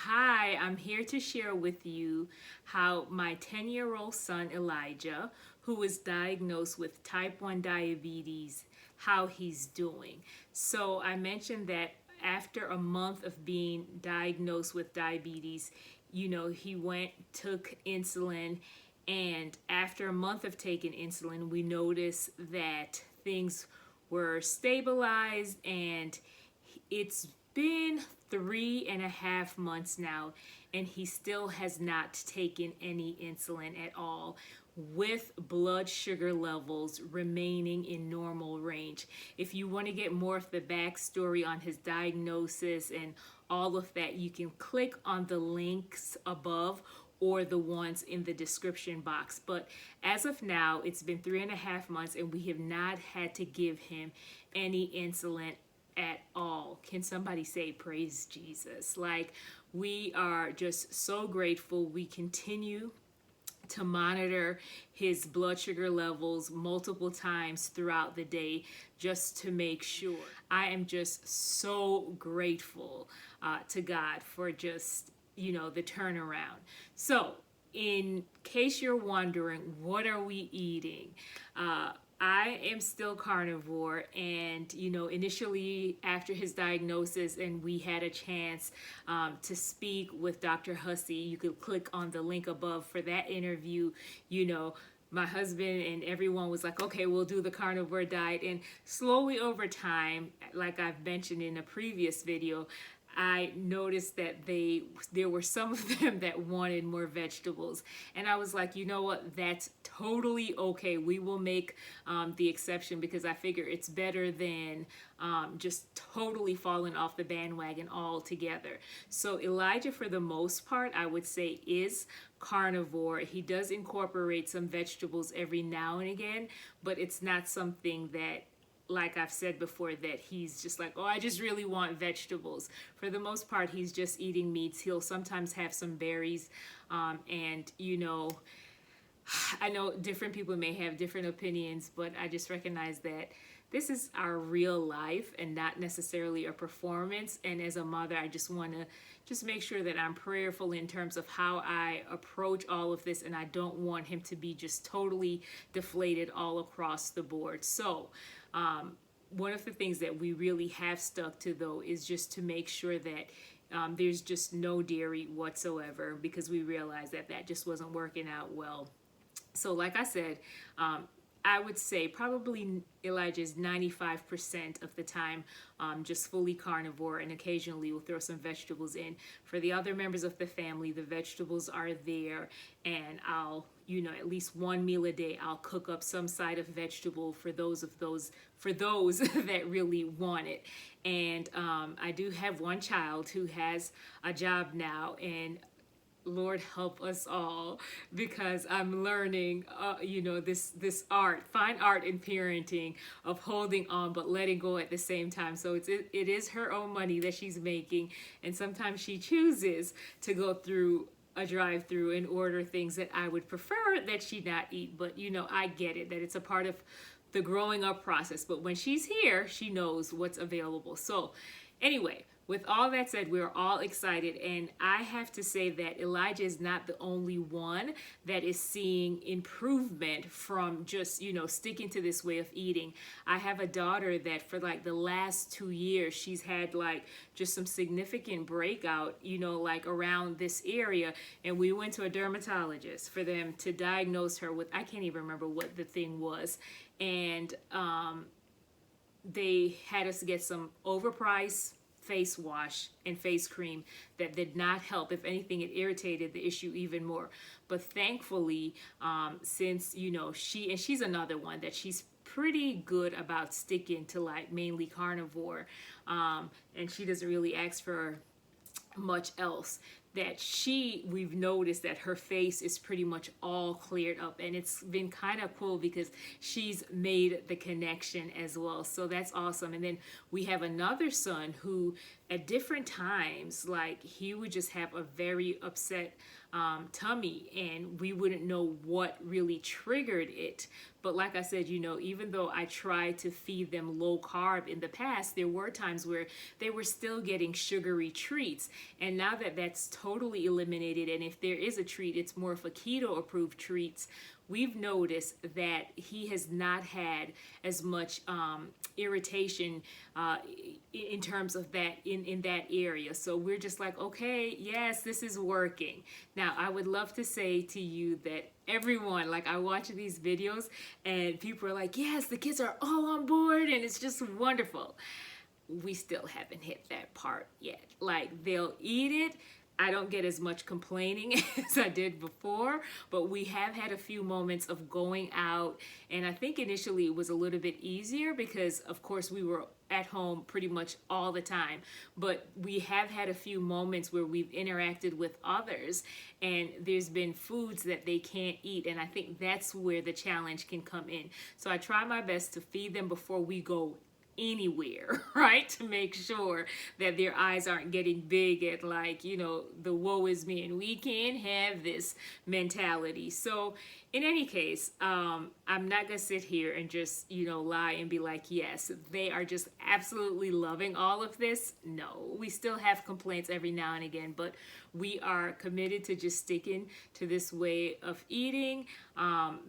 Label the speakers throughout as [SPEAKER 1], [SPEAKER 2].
[SPEAKER 1] Hi, I'm here to share with you how my 10-year-old son Elijah, who was diagnosed with type 1 diabetes, how he's doing. So I mentioned that after a month of being diagnosed with diabetes, he took insulin, and after a month of taking insulin, we noticed that things were stabilized, and it's been 3.5 months now, and he still has not taken any insulin at all, with blood sugar levels remaining in normal range. If you want to get more of the backstory on his diagnosis and all of that, you can click on the links above or the ones in the description box. But as of now, it's been 3.5 months and we have not had to give him any insulin at all. Can somebody say praise Jesus? Like, we are just so grateful. We continue to monitor his blood sugar levels multiple times throughout the day just to make sure. I am just so grateful to God for just, the turnaround. So, in case you're wondering, what are we eating? I am still carnivore, and initially after his diagnosis and we had a chance to speak with Dr. Hussey, you could click on the link above for that interview. My husband and everyone was like, okay, we'll do the carnivore diet. And slowly over time, like I've mentioned in a previous video, I noticed that there were some of them that wanted more vegetables, and I was like, you know what, that's totally okay. We will make the exception, because I figure it's better than just totally falling off the bandwagon altogether. So Elijah, for the most part, I would say is carnivore. He does incorporate some vegetables every now and again, but it's not something that, like I've said before, that he's just like, oh, I just really want vegetables. For the most part, he's just eating meats. He'll sometimes have some berries. And, I know different people may have different opinions, but I just recognize that this is our real life and not necessarily a performance. And as a mother, I just want to just make sure that I'm prayerful in terms of how I approach all of this, and I don't want him to be just totally deflated all across the board. So one of the things that we really have stuck to, though, is just to make sure that there's just no dairy whatsoever, because we realized that that just wasn't working out well. So like I said, I would say probably Elijah is 95% of the time just fully carnivore, and occasionally we'll throw some vegetables in. For the other members of the family, the vegetables are there, and I'll, at least one meal a day, I'll cook up some side of vegetable for those that really want it. And I do have one child who has a job now, and Lord help us all, because I'm learning, this fine art in parenting of holding on but letting go at the same time. So it is her own money that she's making, and sometimes she chooses to go through a drive-through and order things that I would prefer that she not eat. But I get it, that it's a part of the growing up process. But when she's here, she knows what's available. So anyway, with all that said, we're all excited, and I have to say that Elijah is not the only one that is seeing improvement from just, sticking to this way of eating. I have a daughter that for like the last 2 years, she's had like just some significant breakout, like around this area, and we went to a dermatologist for them to diagnose her with, I can't even remember what the thing was, and they had us get some overpriced face wash and face cream that did not help. If anything, it irritated the issue even more. But thankfully, since she's another one that she's pretty good about sticking to, like mainly carnivore, and she doesn't really ask for much else. that we've noticed that her face is pretty much all cleared up, and it's been kind of cool because she's made the connection as well. So that's awesome. And then we have another son who at different times, like, he would just have a very upset tummy, and we wouldn't know what really triggered it. But like I said, you know, even though I tried to feed them low carb in the past, there were times where they were still getting sugary treats. And now that that's totally eliminated, and if there is a treat, it's more of a keto approved treats, we've noticed that he has not had as much irritation in terms of that in that area. So we're just like, okay, yes, this is working. Now, I would love to say to you that everyone, like, I watch these videos and people are like, yes, the kids are all on board and it's just wonderful. We still haven't hit that part yet. Like, they'll eat it. I don't get as much complaining as I did before, but we have had a few moments of going out, and I think initially it was a little bit easier because, of course, we were at home pretty much all the time, but we have had a few moments where we've interacted with others, and there's been foods that they can't eat, and I think that's where the challenge can come in. So I try my best to feed them before we go anywhere, right, to make sure that their eyes aren't getting big at, like, you know, the woe is me and we can't have this mentality. So in any case, I'm not gonna sit here and just, you know, lie and be like, yes, they are just absolutely loving all of this. No, we still have complaints every now and again, but we are committed to just sticking to this way of eating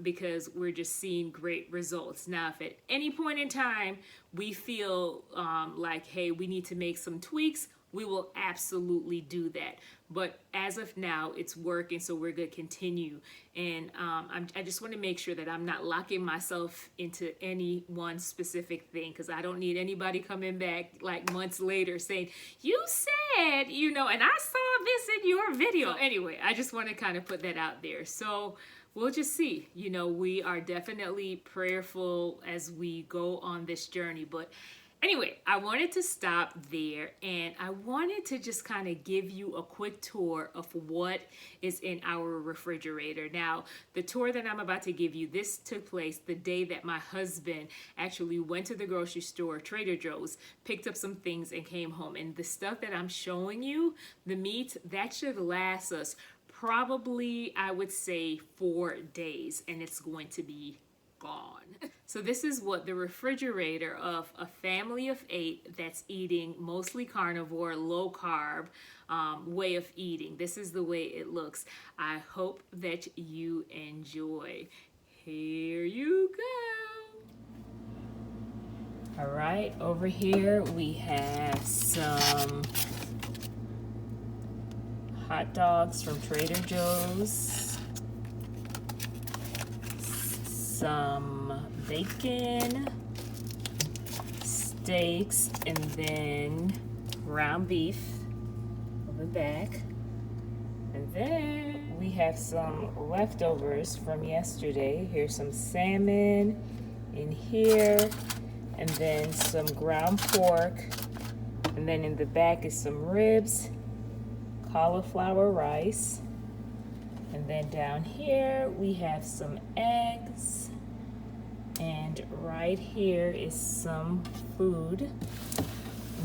[SPEAKER 1] because we're just seeing great results. Now, if at any point in time we feel like, hey, we need to make some tweaks, we will absolutely do that. But as of now, it's working, so we're going to continue. And I just want to make sure that I'm not locking myself into any one specific thing, because I don't need anybody coming back like months later saying, you said, you know, and I saw this in your video. So anyway, I just want to kind of put that out there. So we'll just see. You know, we are definitely prayerful as we go on this journey. But anyway, I wanted to stop there, and I wanted to just kind of give you a quick tour of what is in our refrigerator. Now, the tour that I'm about to give you, this took place the day that my husband actually went to the grocery store, Trader Joe's, picked up some things and came home. And the stuff that I'm showing you, the meat, that should last us probably, I would say, 4 days, and it's going to be gone. So this is what the refrigerator of a family of 8 that's eating mostly carnivore, low carb way of eating. This is the way it looks. I hope that you enjoy. Here you go. All right, over here we have some hot dogs from Trader Joe's, some bacon, steaks, and then ground beef on the back. And then we have some leftovers from yesterday. Here's some salmon in here, and then some ground pork. And then in the back is some ribs, cauliflower rice. And then down here we have some eggs, and right here is some food,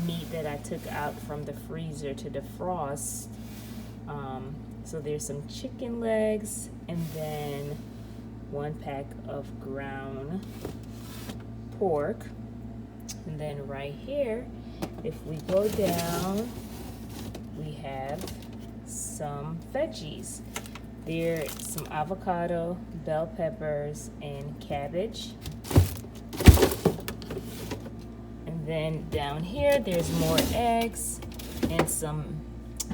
[SPEAKER 1] meat that I took out from the freezer to defrost. So there's some chicken legs, and then 1 pack of ground pork. And then right here, if we go down, we have some veggies. There's some avocado, bell peppers, and cabbage. And then down here, there's more eggs and some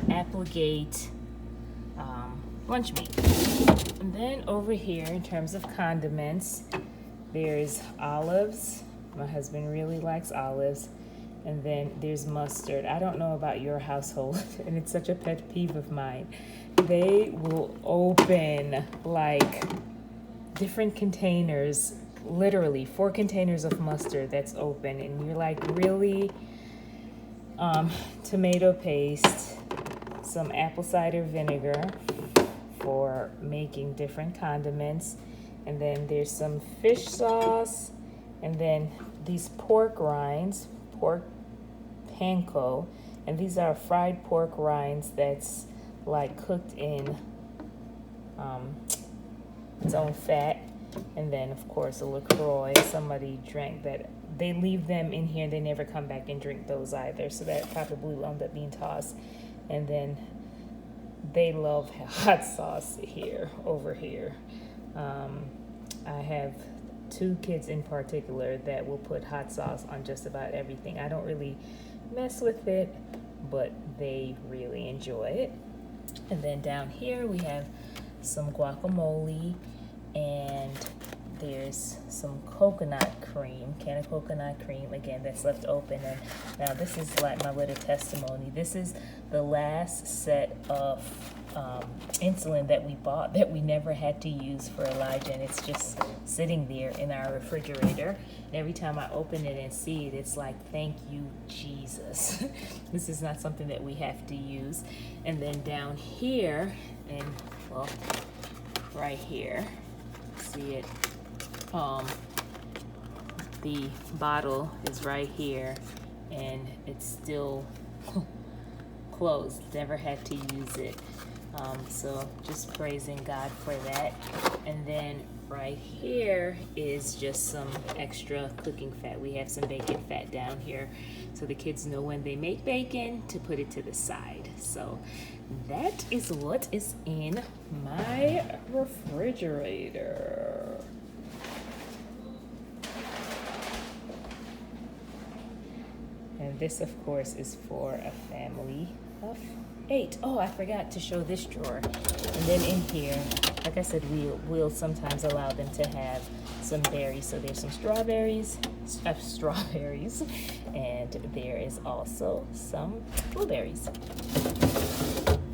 [SPEAKER 1] Applegate lunch meat. And then over here, in terms of condiments, there's olives. My husband really likes olives. And then there's mustard. I don't know about your household, and it's such a pet peeve of mine. They will open like different containers, literally 4 containers of mustard that's open, and you're like, really? Tomato paste, some apple cider vinegar for making different condiments. And then there's some fish sauce, and then these pork rinds, pork panko, and these are fried pork rinds that's like cooked in its own fat. And then of course a LaCroix. Somebody drank that. They leave them in here, they never come back and drink those either, so that probably will end up being tossed. And then they love hot sauce over here. I have 2 kids in particular that will put hot sauce on just about everything. I don't really mess with it, but they really enjoy it. And then down here we have some guacamole, and there's some coconut cream, can of coconut cream, again, that's left open. And now this is like my little testimony. This is the last set of insulin that we bought that we never had to use for Elijah, and it's just sitting there in our refrigerator. And every time I open it and see it, it's like, thank you, Jesus. This is not something that we have to use. And then down here, and well, right here, see it, the bottle is right here, and it's still closed. Never had to use it. So just praising God for that. And then right here is just some extra cooking fat. We have some bacon fat down here, so the kids know when they make bacon to put it to the side. So that is what is in my refrigerator. And this, of course, is for a family of 8. Oh, I forgot to show this drawer. And then in here, like I said, we'll sometimes allow them to have some berries. So there's some strawberries, and there is also some blueberries.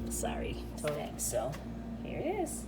[SPEAKER 1] Sorry. So here it is.